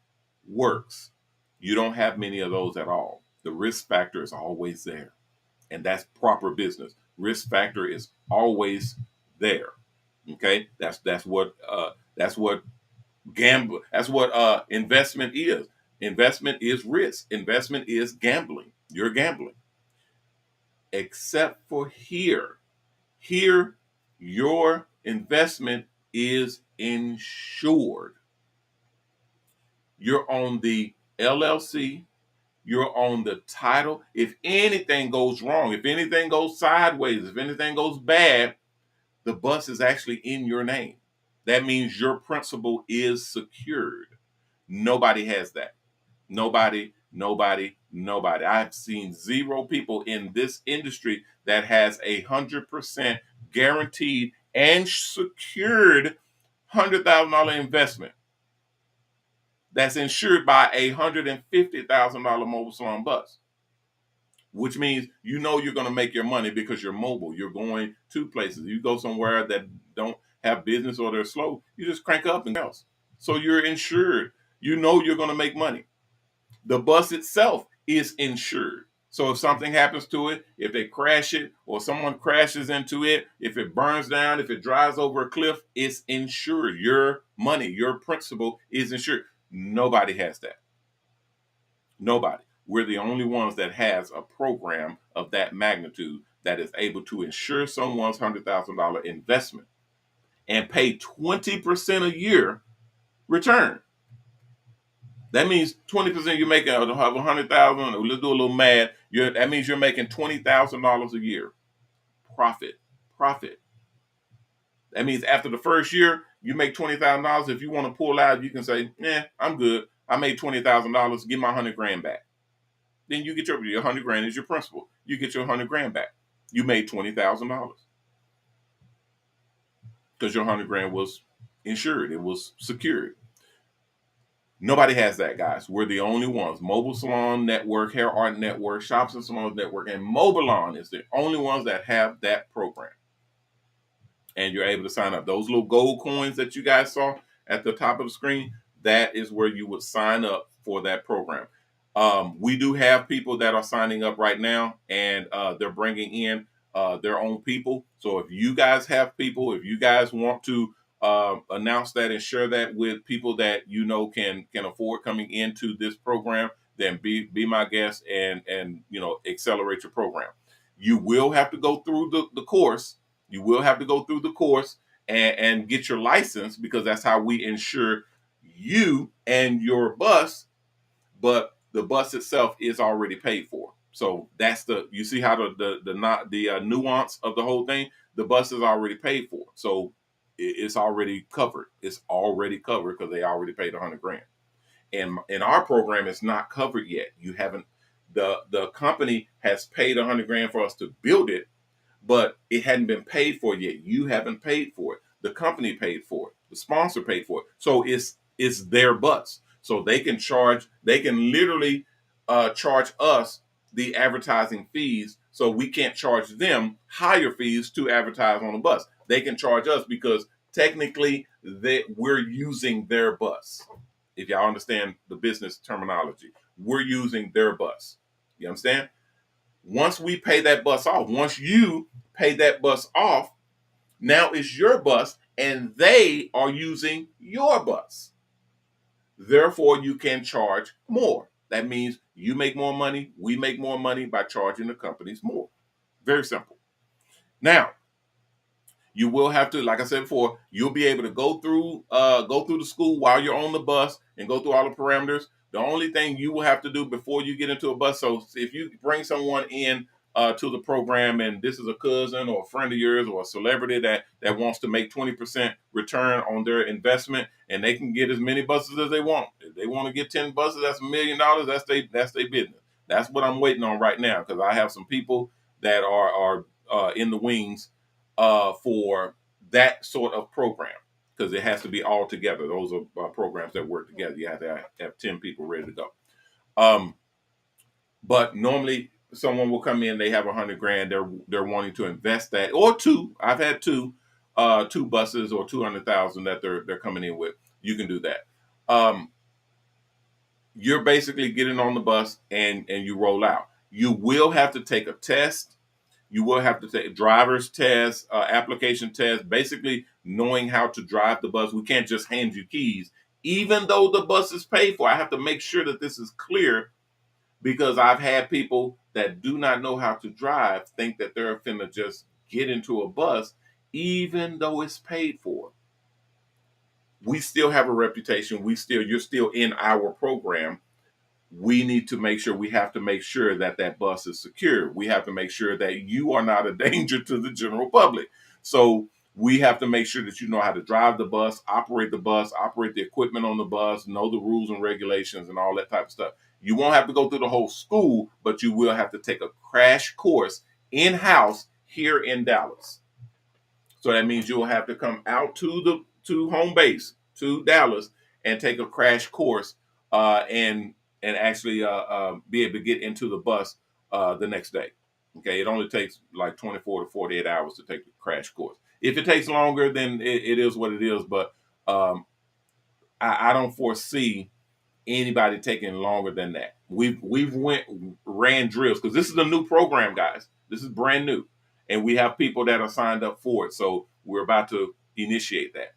works. You don't have many of those at all. The risk factor is always there, and that's proper business. Risk factor is always there. Okay, that's what gamble. That's what investment is. Investment is risk. Investment is gambling. You're gambling, except for here. Here, your investment is insured. You're on the LLC. You're on the title. If anything goes wrong, if anything goes sideways, if anything goes bad, the bus is actually in your name. That means your principal is secured. Nobody has that. Nobody Nobody. I've seen zero people in this industry that has 100% guaranteed and secured $100,000 investment that's insured by $150,000 mobile salon bus, which means you're going to make your money because you're mobile. You're going to places. You go somewhere that don't have business or they're slow, you just crank up and else. So you're insured. You're going to make money. The bus itself is insured. So if something happens to it, if they crash it or someone crashes into it, if it burns down, if it drives over a cliff, it's insured. Your money, your principal is insured. Nobody has that. Nobody. We're the only ones that has a program of that magnitude that is able to insure someone's $100,000 investment and pay 20% a year return. That means 20% you're making of 100,000. Let's do a little math. That means you're making $20,000 a year profit. That means after the first year, you make $20,000. If you want to pull out, you can say, I'm good. I made $20,000. Give my 100 grand back. Then you get your 100 grand is your principal. You get your 100 grand back. You made $20,000 because your 100 grand was insured. It was secured. Nobody has that, guys. We're the only ones. Mobile Salon Network, HairArt Network, Shops Salons Network, and Mobile Salon is the only ones that have that program. And you're able to sign up. Those little gold coins that you guys saw at the top of the screen, that is where you would sign up for that program. We do have people that are signing up right now, and they're bringing in their own people. So if you guys have people, if you guys want to announce that and share that with people that can afford coming into this program, then be my guest and accelerate your program. You will have to go through the course. You will have to go through the course and get your license, because that's how we insure you and your bus. But the bus itself is already paid for. So that's you see how the nuance of the whole thing. The bus is already paid for. So it's already covered. It's already covered because they already paid 100 grand. And in our program, it's not covered yet. You haven't. The company has paid 100 grand for us to build it, but it hadn't been paid for yet. You haven't paid for it. The company paid for it. The sponsor paid for it. So it's their bus. So they can literally charge us the advertising fees. So we can't charge them higher fees to advertise on the bus. They can charge us because technically we're using their bus. If y'all understand the business terminology, we're using their bus. You understand? Once we pay that bus off, once you pay that bus off, now it's your bus and they are using your bus. Therefore, you can charge more. That means you make more money, we make more money by charging the companies more. Very simple. Now, you will have to, like I said before, you'll be able to go through the school while you're on the bus and go through all the parameters. The only thing you will have to do before you get into a bus, so if you bring someone in to the program and this is a cousin or a friend of yours or a celebrity that wants to make 20% return on their investment, and they can get as many buses as they want. If they want to get 10 buses, that's $1 million. That's their business. That's what I'm waiting on right now, because I have some people that are in the wings for that sort of program, because it has to be all together. Those are programs that work together. You have to have 10 people ready to go. But normally someone will come in, they have 100 grand, they're wanting to invest that, or two. I've had two buses or 200,000 that they're coming in with. You can do that. You're basically getting on the bus and you roll out. You will have to take a test. You will have to take a driver's test, application test, basically knowing how to drive the bus. We can't just hand you keys. Even though the bus is paid for, I have to make sure that this is clear, because I've had people that do not know how to drive think that they're finna just get into a bus, even though it's paid for. We still have a reputation. You're still in our program. We need to make sure, we have to make sure that that bus is secure. We have to make sure that you are not a danger to the general public. So we have to make sure that you know how to drive the bus, operate the equipment on the bus, know the rules and regulations and all that type of stuff. You won't have to go through the whole school, but you will have to take a crash course in-house here in Dallas. So that means you'll have to come out to home base to Dallas and take a crash course and actually be able to get into the bus the next day. Okay, it only takes like 24 to 48 hours to take the crash course. If it takes longer, then it is what it is. But I don't foresee anybody taking longer than that. We've ran drills because this is a new program, guys. This is brand new, and we have people that are signed up for it. So we're about to initiate that.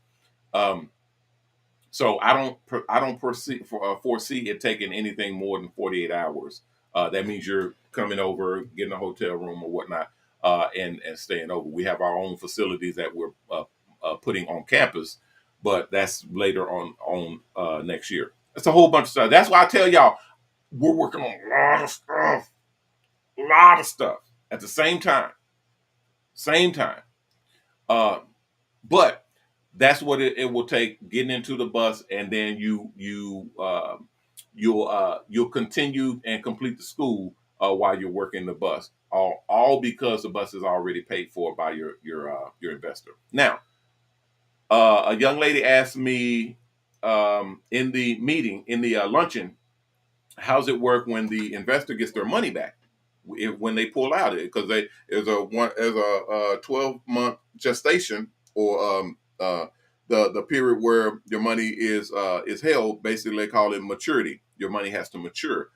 So I don't foresee it taking anything more than 48 hours. That means you're coming over, getting a hotel room or whatnot, and staying over. We have our own facilities that we're putting on campus, but that's later on next year. It's a whole bunch of stuff. That's why I tell y'all we're working on a lot of stuff at the same time. Uh, but that's what it will take, getting into the bus, and then you'll continue and complete the school while you're working the bus. All because the bus is already paid for by your investor. Now, a young lady asked me in the meeting, in the luncheon, how's it work when the investor gets their money back when they pull out it? Because there's a 12-month gestation, or the period where your money is held. Basically, they call it maturity. Your money has to mature.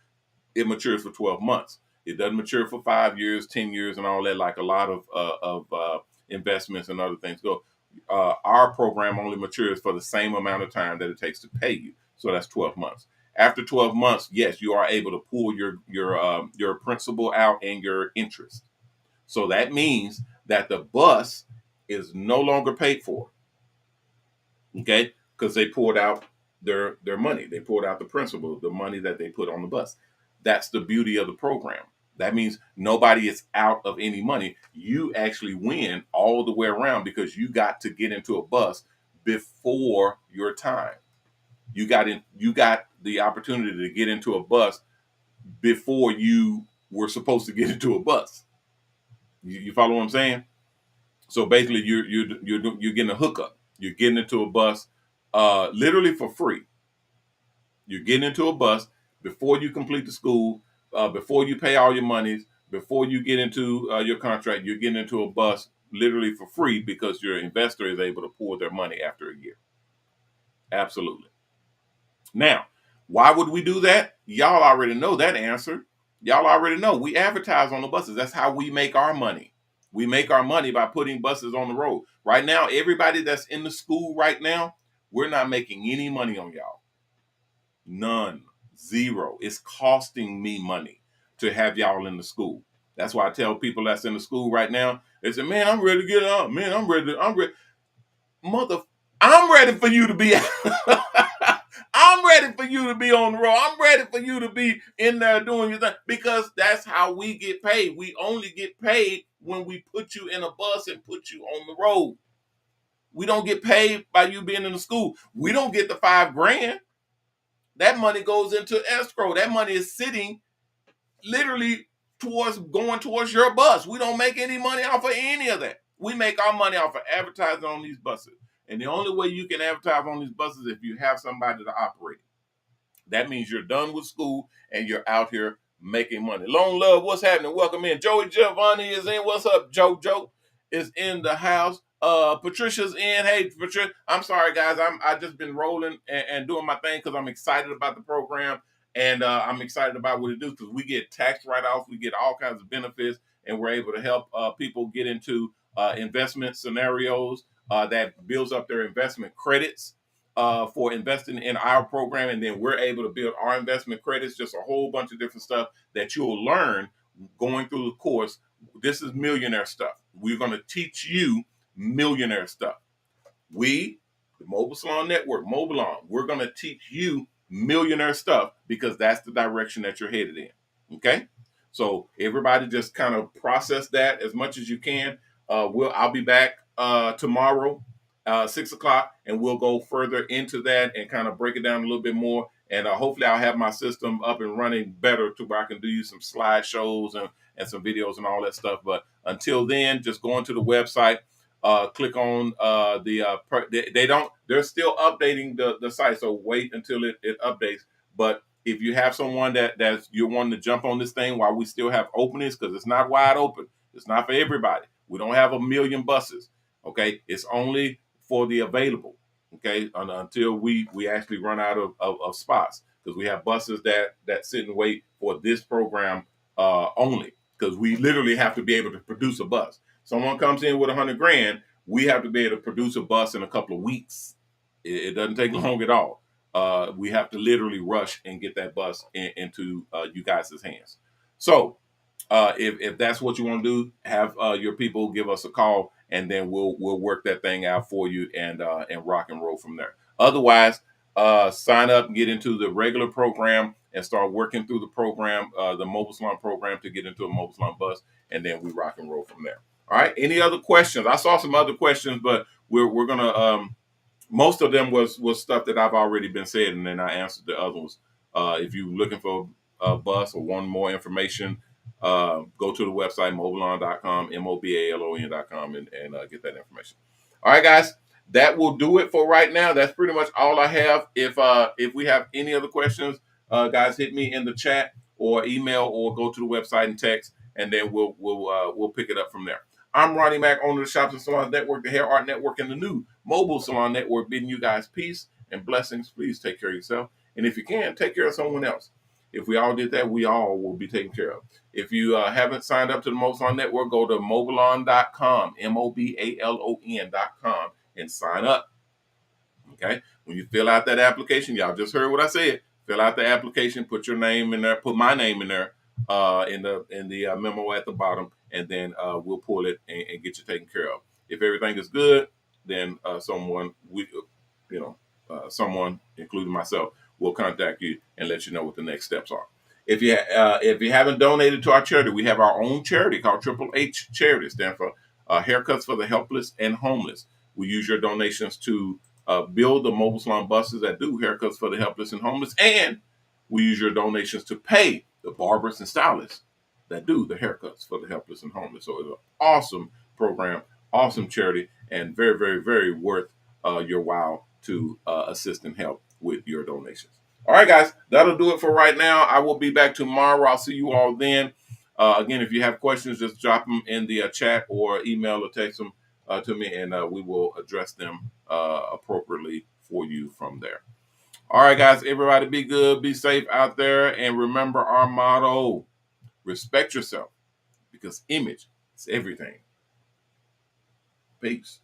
It matures for 12 months. It doesn't mature for 5 years, 10 years, and all that, like a lot of investments and other things go. Our program only matures for the same amount of time that it takes to pay you. So that's 12 months. After 12 months, yes, you are able to pull your principal out and your interest. So that means that the bus is no longer paid for. Okay, because they pulled out their money. They pulled out the principal, the money that they put on the bus. That's the beauty of the program. That means nobody is out of any money. You actually win all the way around because you got to get into a bus before your time. You got the opportunity to get into a bus before you were supposed to get into a bus. You follow what I'm saying? So basically, you're getting a hookup. You're getting into a bus, literally for free. You're getting into a bus before you complete the school, before you pay all your monies, before you get into your contract. You're getting into a bus literally for free because your investor is able to pull their money after a year. Absolutely. Now, why would we do that? Y'all already know that answer. Y'all already know. We advertise on the buses. That's how we make our money. We make our money by putting buses on the road. Right now, everybody that's in the school right now, we're not making any money on y'all. None. Zero. It's costing me money to have y'all in the school. That's why I tell people that's in the school right now, they say, man, I'm ready to get out. Man, I'm ready. I'm ready for you to be I'm ready for you to be on the road. I'm ready for you to be in there doing your thing, because that's how we get paid. We only get paid when we put you in a bus and put you on the road. We don't get paid by you being in the school. We don't get the $5,000. That money goes into escrow. That money is sitting literally going towards your bus. We don't make any money off of any of that. We make our money off of advertising on these buses. And the only way you can advertise on these buses is if you have somebody to operate it. That means you're done with school and you're out here making money. Long Love, what's happening? Welcome in. Joey Giovanni is in. What's up? JoJo is in the house. Patricia's in. Hey, Patricia. I'm sorry, guys. I just been rolling and doing my thing because I'm excited about the program, and I'm excited about what it does, because we get tax write-offs, we get all kinds of benefits, and we're able to help people get into investment scenarios that builds up their investment credits for investing in our program. And then we're able to build our investment credits, just a whole bunch of different stuff that you'll learn going through the course. This is millionaire stuff. We're going to teach you millionaire stuff. We, the Mobile Salon Network, Mobile On, we're going to teach you millionaire stuff because that's the direction that you're headed in. Okay? So everybody just kind of process that as much as you can. I'll be back tomorrow, 6 o'clock, and we'll go further into that and kind of break it down a little bit more And hopefully I'll have my system up and running better to where I can do you some slideshows and some videos and all that stuff. But until then, just go onto the website, click on they're still updating the site. So wait until it updates. But if you have someone that's you're wanting to jump on this thing while we still have openings, because it's not wide open. It's not for everybody. We don't have 1 million buses. Okay. It's only for the available. Okay. Until we actually run out of spots, because we have buses that sit and wait for this program only, because we literally have to be able to produce a bus. Someone comes in with 100 grand, we have to be able to produce a bus in a couple of weeks. It doesn't take long at all. We have to literally rush and get that bus into you guys' hands. So if that's what you want to do, have your people give us a call, and then we'll work that thing out for you and rock and roll from there. Otherwise, sign up and get into the regular program and start working through the program, the Mobile Salon program, to get into a Mobile Salon bus, and then we rock and roll from there. All right. Any other questions? I saw some other questions, but we're gonna most of them was stuff that I've already been said, and then I answered the other ones. If you're looking for a bus or want more information, go to the website mobalon.com, mobalon.com, and get that information. All right, guys, that will do it for right now. That's pretty much all I have. If we have any other questions, guys, hit me in the chat or email or go to the website and text, and then we'll pick it up from there. I'm Ronnie Mac, owner of the Shops Salons Network, the Hair Art Network, and the new Mobile Salon Network, bidding you guys peace and blessings. Please take care of yourself. And if you can, take care of someone else. If we all did that, we all will be taken care of. If you haven't signed up to the Mobile Salon Network, go to mobalon.com, mobalon.com, and sign up. Okay? When you fill out that application, y'all just heard what I said. Fill out the application, put your name in there, put my name in there, in the memo at the bottom, and then we'll pull it and get you taken care of. If everything is good, then someone, including myself, will contact you and let you know what the next steps are. If you haven't donated to our charity, we have our own charity called Triple H Charity. It stands for Haircuts for the Helpless and Homeless. We use your donations to build the Mobile Salon buses that do haircuts for the helpless and homeless, and we use your donations to pay the barbers and stylists that do the haircuts for the helpless and homeless. So it's an awesome program, awesome charity, and very, very, very worth your while to assist and help with your donations. All right, guys, that'll do it for right now. I will be back tomorrow. I'll see you all then. Again, if you have questions, just drop them in the chat or email or text them to me, and we will address them appropriately for you from there. All right, guys, everybody be good, be safe out there, and remember our motto: respect yourself, because image is everything. Peace.